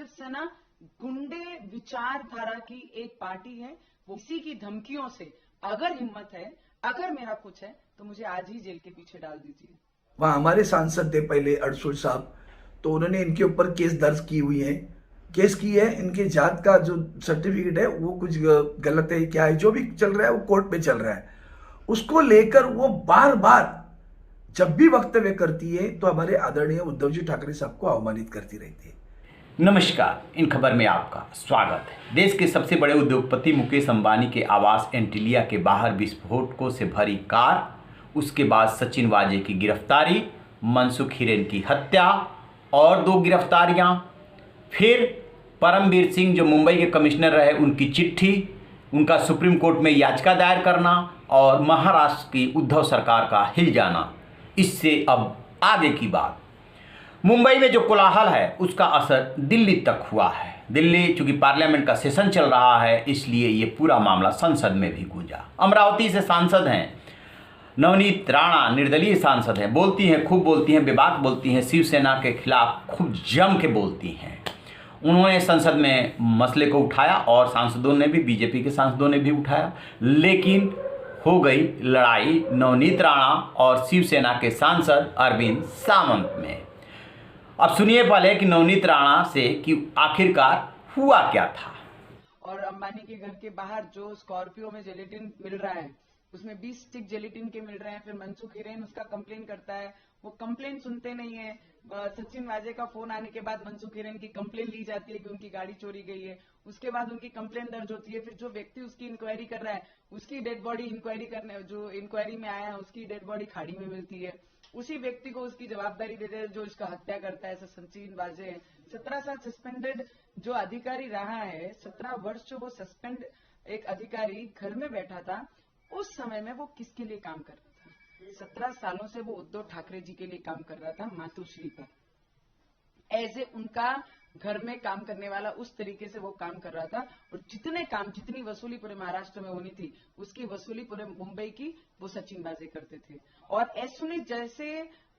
शिवसेना गुंडे विचारधारा की एक पार्टी है। वो इसी की धमकियों से अगर हिम्मत है, अगर मेरा कुछ है, तो मुझे आज ही जेल के पीछे डाल दीजिए। वहाँ हमारे सांसद थे पहले अड़सुल साहब, तो उन्होंने इनके ऊपर केस दर्ज की हुई है, केस की है। इनके जात का जो सर्टिफिकेट है वो कुछ गलत है, क्या है, जो भी चल रहा है वो कोर्ट में चल रहा है। उसको लेकर वो बार बार जब भी वक्तव्य करती है तो हमारे आदरणीय उद्धव जी ठाकरे साहब को अवमानित करती रहती है। नमस्कार, इन खबर में आपका स्वागत है। देश के सबसे बड़े उद्योगपति मुकेश अंबानी के आवास एंटीलिया के बाहर विस्फोटकों से भरी कार, उसके बाद सचिन वाजे की गिरफ्तारी, मनसुख हिरेन की हत्या और 2 गिरफ्तारियां, फिर परमवीर सिंह जो मुंबई के कमिश्नर रहे उनकी चिट्ठी, उनका सुप्रीम कोर्ट में याचिका दायर करना और महाराष्ट्र की उद्धव सरकार का हिल जाना। इससे अब आगे की बात, मुंबई में जो कोलाहल है उसका असर दिल्ली तक हुआ है। दिल्ली चूंकि पार्लियामेंट का सेशन चल रहा है, इसलिए ये पूरा मामला संसद में भी गूंजा। अमरावती से सांसद हैं नवनीत राणा, निर्दलीय सांसद हैं, बोलती हैं, खूब बोलती हैं, बेबाक बोलती हैं, शिवसेना के खिलाफ खूब जम के बोलती हैं। उन्होंने संसद में मसले को उठाया और सांसदों ने भी, बीजेपी के सांसदों ने भी उठाया, लेकिन हो गई लड़ाई नवनीत राणा और शिवसेना के सांसद अरविंद सावंत में। अब सुनिए पहले कि नवनीत राणा से कि आखिरकार हुआ क्या था। और अंबानी के घर के बाहर जो स्कॉर्पियो में जेलेटिन मिल रहा है, उसमें 20 स्टिक जेलेटिन के मिल रहे हैं। फिर मनसुख हिरेन उसका कंप्लेन करता है, वो कंप्लेन सुनते नहीं है। सचिन वाजे का फोन आने के बाद मनसुख हिरेन की कंप्लेन ली जाती है कि उनकी गाड़ी चोरी गई है। उसके बाद उनकी कंप्लेन दर्ज होती है। फिर जो व्यक्ति उसकी इंक्वायरी कर रहा है, उसकी डेड बॉडी इंक्वायरी करने, जो इंक्वायरी में आया है उसकी डेड बॉडी खाड़ी में मिलती है। उसी व्यक्ति को उसकी जवाबदारी देते हैं जो इसका हत्या करता है, सचिन वाजे। 17 साल सस्पेंडेड जो अधिकारी रहा है, 17 वर्ष जो वो सस्पेंड एक अधिकारी घर में बैठा था, उस समय में वो किसके लिए काम कर रहा था? 17 सालों से वो उद्धव ठाकरे जी के लिए काम कर रहा था, मातोश्री पर। एज ए उनका घर में काम करने वाला उस तरीके से वो काम कर रहा था। और जितनी वसूली पूरे महाराष्ट्र में होनी थी, उसकी वसूली पूरे मुंबई की वो सचिन वाजे करते थे। और ऐसे जैसे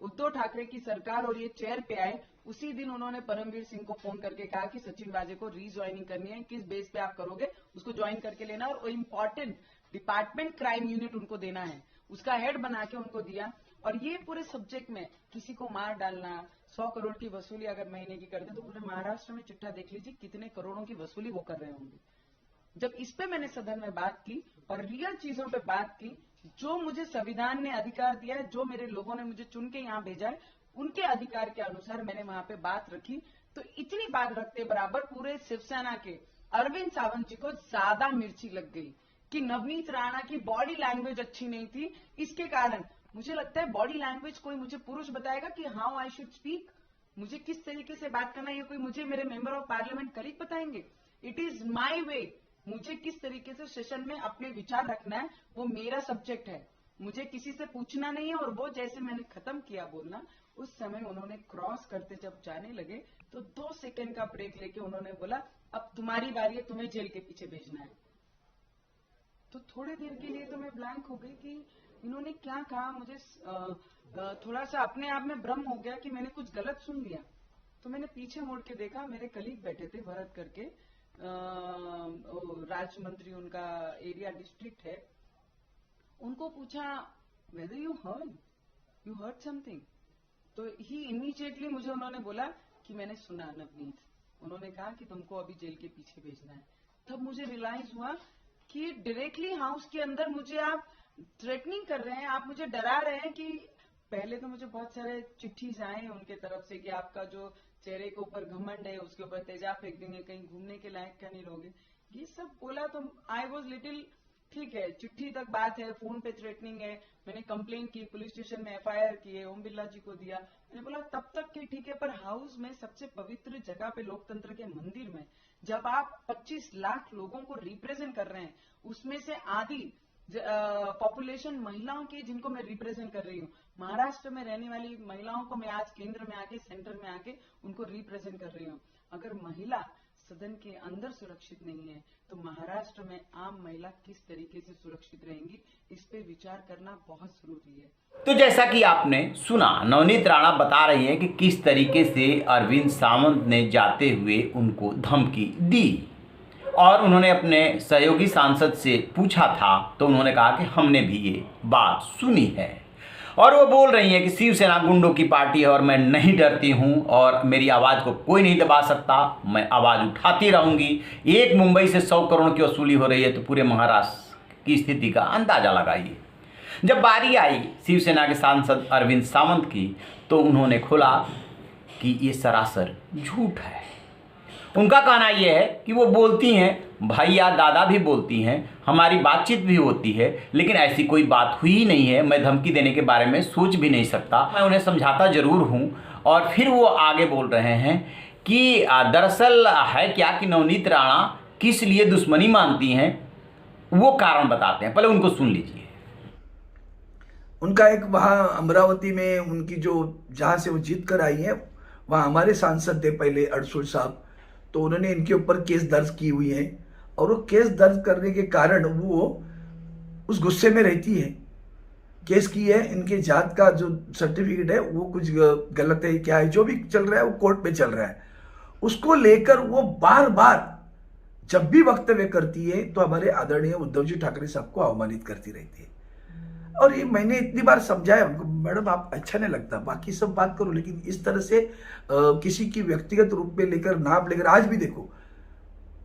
उद्धव ठाकरे की सरकार और ये चेयर पे आए, उसी दिन उन्होंने परमवीर सिंह को फोन करके कहा कि सचिन वाजे को रीज्वाइनिंग करनी है, किस बेस पे आप करोगे, उसको ज्वाइन करके लेना। और इंपॉर्टेंट डिपार्टमेंट क्राइम यूनिट उनको देना है, उसका हेड बना के उनको दिया। और ये पूरे सब्जेक्ट में किसी को मार डालना, 100 करोड़ की वसूली अगर महीने की करते तो पूरे महाराष्ट्र में चिट्ठा देख लीजिए कितने करोड़ों की वसूली वो कर रहे होंगे। जब इस पे मैंने सदन में बात की और रियल चीजों पे बात की, जो मुझे संविधान ने अधिकार दिया है, जो मेरे लोगों ने मुझे चुन के यहाँ भेजा है, उनके अधिकार के अनुसार मैंने वहां पे बात रखी, तो इतनी बात रखते बराबर पूरे शिवसेना के अरविंद सावंत जी को ज्यादा मिर्ची लग गई कि नवनीत राणा की बॉडी लैंग्वेज अच्छी नहीं थी। इसके कारण मुझे लगता है बॉडी लैंग्वेज कोई मुझे पुरुष बताएगा कि हाउ आई शुड स्पीक, मुझे किस तरीके से बात करना है, ये कोई मुझे मेरे मेंबर ऑफ पार्लियामेंट कलीग बताएंगे? इट इज माई वे, मुझे किस तरीके से सेशन में अपने विचार रखना है, वो मेरा सब्जेक्ट है, मुझे किसी से पूछना नहीं है। और वो जैसे मैंने खत्म किया बोलना, उस समय उन्होंने क्रॉस करते जब जाने लगे तो 2 सेकंड का ब्रेक लेके उन्होंने बोला, अब तुम्हारी बारी है, तुम्हें जेल के पीछे भेजना है। तो थोड़ी देर के लिए तो मैं ब्लैंक हो गई कि इन्होंने क्या कहा। मुझे थोड़ा सा अपने आप में भ्रम हो गया कि मैंने कुछ गलत सुन लिया। तो मैंने पीछे मुड़ के देखा, मेरे कलीग बैठे थे भरत करके, राज्य मंत्री, उनका एरिया डिस्ट्रिक्ट है। उनको पूछा, वेदर यू हर्ड समथिंग? तो ही इमीडिएटली मुझे उन्होंने बोला कि मैंने सुना नवनीत, उन्होंने कहा कि तुमको अभी जेल के पीछे भेजना है। तब मुझे रियलाइज हुआ कि डायरेक्टली हाउस के अंदर मुझे आप थ्रेटनिंग कर रहे हैं, आप मुझे डरा रहे हैं। कि पहले तो मुझे बहुत सारे चिट्ठीज आए उनके तरफ से कि आपका जो चेहरे के ऊपर घमंड है उसके ऊपर तेजाब फेंक देंगे, कहीं घूमने के लायक क्या नहीं रहोगे, ये सब बोला। तो आई वॉज लिटिल, ठीक है, चिट्ठी तक बात है, फोन पे थ्रेटनिंग है, मैंने कंप्लेन की, पुलिस स्टेशन में एफआईआर की है, ओम बिरला जी को दिया। मैंने बोला तब तक के ठीक है, पर हाउस में सबसे पवित्र जगह पे, लोकतंत्र के मंदिर में, जब आप 25 लाख लोगों को रिप्रेजेंट कर रहे हैं, उसमें से आधी पॉपुलेशन महिलाओं की, जिनको मैं रिप्रेजेंट कर रही हूँ, महाराष्ट्र में रहने वाली महिलाओं को मैं आज केंद्र में आके, सेंटर में आके उनको रिप्रेजेंट कर रही हूँ। अगर महिला सदन के अंदर सुरक्षित नहीं है, तो महाराष्ट्र में आम महिला किस तरीके से सुरक्षित रहेंगी, इस पे विचार करना बहुत जरूरी है। तो जैसा कि आपने सुना, नवनीत राणा बता रही हैं कि किस तरीके से अरविंद सावंत ने जाते हुए उनको धमकी दी, और उन्होंने अपने सहयोगी सांसद से पूछा था तो उन्होंने कहा कि हमने भी ये बात सुनी है। और वो बोल रही हैं कि शिवसेना गुंडों की पार्टी है और मैं नहीं डरती हूँ और मेरी आवाज़ को कोई नहीं दबा सकता, मैं आवाज़ उठाती रहूँगी। एक मुंबई से 100 करोड़ की वसूली हो रही है तो पूरे महाराष्ट्र की स्थिति का अंदाज़ा लगाइए। जब बारी आई शिवसेना के सांसद अरविंद सावंत की तो उन्होंने खोला कि ये सरासर झूठ है। उनका कहना यह है कि वो बोलती हैं, भैया दादा भी बोलती हैं, हमारी बातचीत भी होती है, लेकिन ऐसी कोई बात हुई ही नहीं है, मैं धमकी देने के बारे में सोच भी नहीं सकता, मैं उन्हें समझाता ज़रूर हूँ। और फिर वो आगे बोल रहे हैं कि दरअसल है क्या कि नवनीत राणा किस लिए दुश्मनी मानती हैं, वो कारण बताते हैं, पहले उनको सुन लीजिए। उनका एक वहाँ अमरावती में उनकी जो जहाँ से वो जीत कर आई है, वहाँ हमारे सांसद थे पहले अड़सूल साहब, तो उन्होंने इनके ऊपर केस दर्ज की हुई है, और वो केस दर्ज करने के कारण वो उस गुस्से में रहती है। केस की है, इनके जात का जो सर्टिफिकेट है वो कुछ गलत है, क्या है, जो भी चल रहा है वो कोर्ट में चल रहा है, उसको लेकर वो बार बार जब भी वक्तव्य करती है तो हमारे आदरणीय उद्धव जी ठाकरे साहब को अवमानित करती रहती है। और ये मैंने इतनी बार समझाया उनको, मैडम आप अच्छा नहीं लगता, बाकी सब बात करो, लेकिन इस तरह से किसी की व्यक्तिगत रूप में लेकर नाम लेकर, आज भी देखो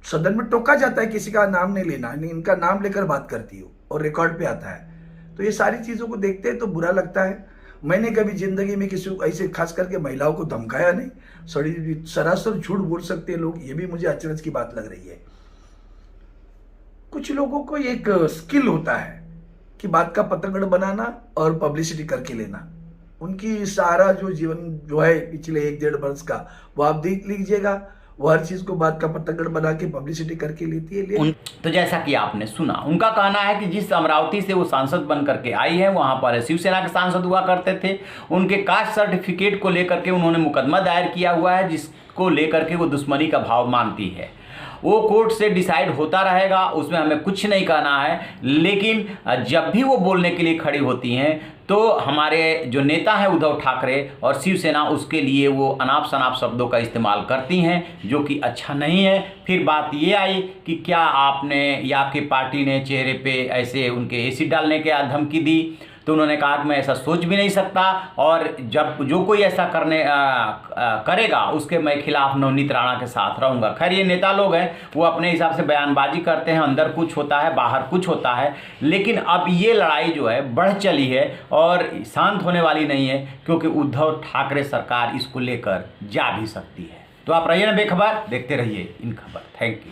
सदन में टोका जाता है किसी का नाम नहीं लेना, नहीं इनका नाम लेकर बात करती हो और रिकॉर्ड पे आता है। तो ये सारी चीजों को देखते हैं तो बुरा लगता है। मैंने कभी जिंदगी में किसी को ऐसे खास करके महिलाओं को धमकाया नहीं, सरासर झूठ बोल सकते हैं लोग, ये भी मुझे अचरज की बात लग रही है। कुछ लोगों को एक स्किल होता है कि बात का पतंगड़ बनाना और पब्लिसिटी करके लेना। उनकी सारा जो जीवन जो है पिछले 1-1.5 वर्ष का, वो आप देख लीजिएगा, वो हर चीज को बात का पतंगड़ बना के पब्लिसिटी करके लेती है। तो जैसा कि आपने सुना, उनका कहना है कि जिस अमरावती से वो सांसद बन करके आई है, वहां पर शिवसेना के सांसद हुआ करते थे, उनके कास्ट सर्टिफिकेट को लेकर के उन्होंने मुकदमा दायर किया हुआ है, जिसको लेकर के वो दुश्मनी का भाव मानती है। वो कोर्ट से डिसाइड होता रहेगा, उसमें हमें कुछ नहीं कहना है, लेकिन जब भी वो बोलने के लिए खड़ी होती हैं तो हमारे जो नेता हैं उद्धव ठाकरे और शिवसेना, उसके लिए वो अनाप शनाप शब्दों का इस्तेमाल करती हैं, जो कि अच्छा नहीं है। फिर बात ये आई कि क्या आपने या आपकी पार्टी ने चेहरे पे ऐसे उनके एसिड डालने की धमकी दी, तो उन्होंने कहा कि मैं ऐसा सोच भी नहीं सकता, और जब जो कोई ऐसा करेगा उसके मैं खिलाफ नवनीत राणा के साथ रहूँगा। खैर ये नेता लोग हैं, वो अपने हिसाब से बयानबाजी करते हैं, अंदर कुछ होता है बाहर कुछ होता है, लेकिन अब ये लड़ाई जो है बढ़ चली है और शांत होने वाली नहीं है, क्योंकि उद्धव ठाकरे सरकार इसको लेकर जा भी सकती है। तो आप रहिए ना बेखबर, देखते रहिए इन खबर। Thank you.